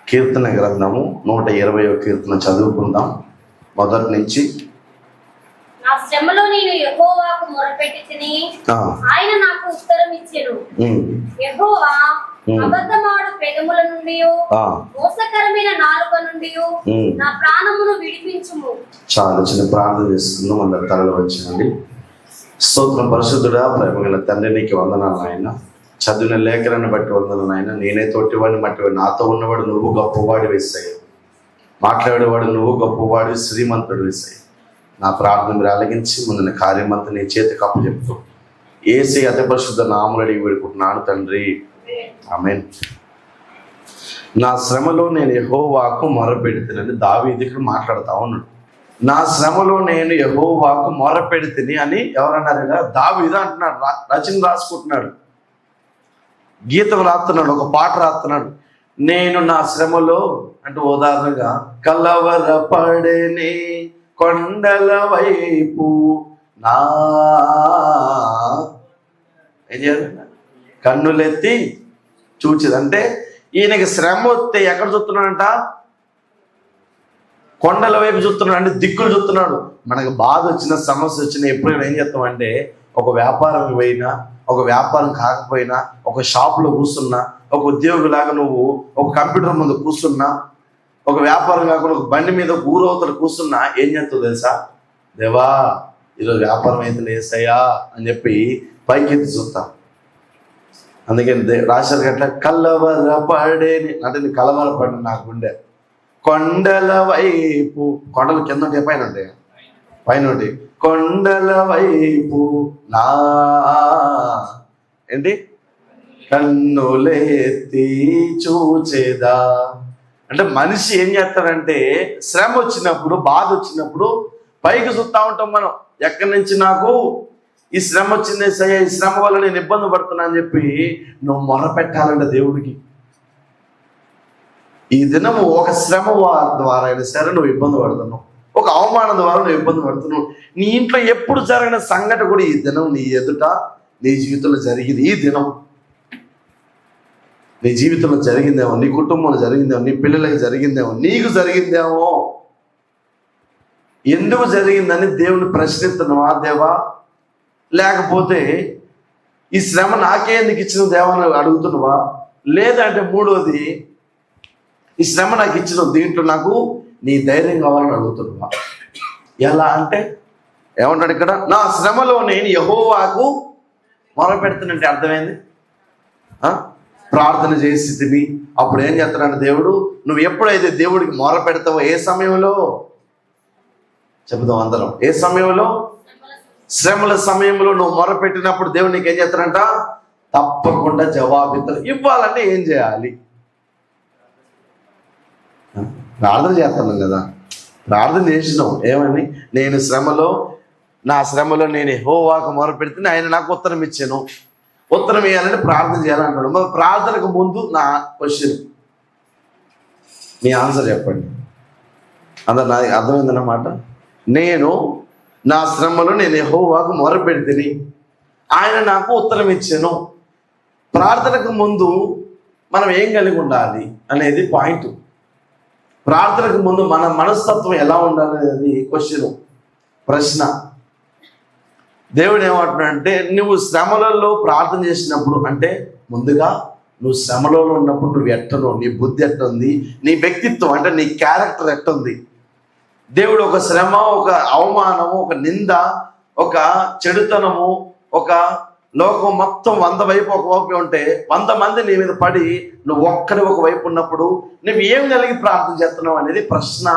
కీర్తన గ్రంథము 120వ కీర్తన చదువుకుందాం మొదటి నుంచి. నా శ్రమలో నేను యెహోవాకు మొరపెట్టితిని, ఆయన నాకు ఉత్తరం ఇచ్చెను. యెహోవా అబద్ధమాడు పెదముల నుండి మోసకరమైన నాలుక నుండి నా ప్రాణమును విడిపించుము. చాలా చిన్న ప్రార్థన చేసుకుందాం. అందరు తరలి వచ్చినండి. స్తోత్రం పరిశుద్ధుడా, ప్రేమగల తండ్రి, నీకు వందనాలు నాయన. చదివిన లేఖనాన్ని బట్టి వందనాలు నాయన. నేనే తోటివాడిని మట్టివాడు, నాతో ఉన్నవాడు నువ్వు గొప్పవాడు వేసాయి, మాట్లాడేవాడు నువ్వు గొప్పవాడు, శ్రీమంతుడు వేసాయి. నా ప్రార్థన మీరు ఆలకించి ముందున్న కార్యమంతా నీ చేతికి అప్పచెప్తూ యేసే అతి పరిశుద్ధ నామములో అడిగి వేడుకుంటున్నాను తండ్రి, ఆమేన్. నా శ్రమలో నేను యెహోవాకు మొరపెడితినని దావీదు ఇక్కడ మాట్లాడుతూ ఉన్నాడు. నా శ్రమలో నేను యెహోవాకు మొరపెడితిని అని ఎవరన్నారుగా? దావీదు అంటున్నాడు. రచన రాసుకుంటున్నాడు, గీతం రాస్తున్నాడు, ఒక పాట రాస్తున్నాడు. నేను నా శ్రమలో అంటే ఉదాహరణగా కలవరపడేనే కొండల వైపు నా ఏం చేయాలి? కన్నులెత్తి చూచేది. అంటే ఈయనకి శ్రమ వస్తే ఎక్కడ చూస్తున్నాడంట? కొండల వైపు చూస్తున్నాడు, అంటే దిక్కులు చూస్తున్నాడు. మనకు బాధ వచ్చిన, సమస్య వచ్చినా ఎప్పుడైనా ఏం చేస్తామంటే, ఒక వ్యాపారం పోయినా, ఒక వ్యాపారం కాకపోయినా, ఒక షాపులో కూర్చున్నా, ఒక ఉద్యోగిలాగా నువ్వు ఒక కంప్యూటర్ ముందు కూర్చున్నా, ఒక వ్యాపారం కాకుండా ఒక బండి మీద ఊరవతలు కూర్చున్నా ఏం చేస్తావు తెలుసా? దేవా ఈరోజు వ్యాపారం అయితే వేసాయా అని చెప్పి పైకెత్తి చూస్తాం. అందుకని రాశారు గట్ల కలవరపడేని అంటే కలవరపడి నాకు గుండె కొండల వైపు, కొండల కింద ఉంటే పైన ఉంటాయి, పైన ఉంటాయి కొండల వైపు నా ఏంటి కన్నులెత్తి చూచేదా. అంటే మనిషి ఏం చేస్తాడంటే శ్రమ వచ్చినప్పుడు, బాధ వచ్చినప్పుడు పైకి చూస్తూ ఉంటాం మనం. ఎక్కడి నుంచి నాకు ఈ శ్రమ వచ్చింది సయ్యా, ఈ శ్రమ వల్ల నేను ఇబ్బంది పడుతున్నా అని చెప్పి నువ్వు మొరపెట్టాలంటే దేవుడికి. ఈ దినము ఒక శ్రమ ద్వారా అయినా సరే నువ్వు ఇబ్బంది పడుతున్నావు, ఒక అవమానం ద్వారా నువ్వు ఇబ్బంది పడుతున్నావు. నీ ఇంట్లో ఎప్పుడు జరిగిన సంఘటన కూడా ఈ దినం నీ ఎదుట నీ జీవితంలో జరిగింది. ఈ దినం నీ జీవితంలో జరిగిందేమో, నీ కుటుంబంలో జరిగిందేమో, నీ పిల్లలకి జరిగిందేమో, నీకు జరిగిందేమో. ఎందుకు జరిగిందని దేవుని ప్రశ్నిస్తున్నావా? దేవా, లేకపోతే ఈ శ్రమ నాకే ఎందుకు ఇచ్చిన దేవాన్ని అడుగుతున్నావా? లేదంటే మూడోది, ఈ శ్రమ నాకు ఇచ్చిన దీంట్లో నాకు నీ ధైర్యం కావాలని అడుగుతున్నావా? ఎలా అంటే ఏమంటాడు ఇక్కడ? నా శ్రమలో నేను యెహోవాకు మొరపెడుతున్నట్టు అర్థమైంది. ప్రార్థన చేసి తిని అప్పుడు ఏం చేస్తాడంటే దేవుడు, నువ్వు ఎప్పుడైతే దేవుడికి మొర పెడతావో, ఏ సమయంలో చెబుదాం అందరం, ఏ సమయంలో? శ్రమల సమయంలో నువ్వు మొర పెట్టినప్పుడు దేవుడు నీకు ఏం చేస్తాడంట? తప్పకుండా జవాబు ఇవ్వాలంటే ఏం చేయాలి? ప్రార్థన చేస్తున్నాం కదా, ప్రార్థన చేసినాం ఏమని? నేను శ్రమలో, నా శ్రమలో నేను యెహోవాకు మొర పెడితే ఆయన నాకు ఉత్తరం ఇచ్చాను. ఉత్తరం వేయాలని ప్రార్థన చేయాలంటాడు. మరి ప్రార్థనకు ముందు నా క్వశ్చన్, మీ ఆన్సర్ చెప్పండి. అందరు నాకు అర్థమైందన్నమాట. నేను నా శ్రమలో నేను యెహోవాకు మొర పెడితిని, ఆయన నాకు ఉత్తరం ఇచ్చాను. ప్రార్థనకు ముందు మనం ఏం కలిగి ఉండాలి అనేది పాయింట్. ప్రార్థనకు ముందు మన మనస్తత్వం ఎలా ఉండాలి అనేది క్వశ్చన్, ప్రశ్న. దేవుడు ఏమంటున్నాడంటే, నువ్వు శ్రమలలో ప్రార్థన చేసినప్పుడు, అంటే ముందుగా నువ్వు శ్రమలో ఉన్నప్పుడు నువ్వు ఎట్టను, నీ బుద్ధి ఎట్టుంది, నీ వ్యక్తిత్వం అంటే నీ క్యారెక్టర్ ఎట్టుంది. దేవుడు ఒక శ్రమ, ఒక అవమానము, ఒక నింద, ఒక చెడుతనము, ఒక లోకం మొత్తం 100 వైపు ఒక వైపు ఉంటే 100 మంది నీ మీద పడి నువ్వు ఒక్కడి ఒక వైపు ఉన్నప్పుడు నువ్వు ఏం కలిగి ప్రార్థన చేస్తున్నావు అనేది ప్రశ్న.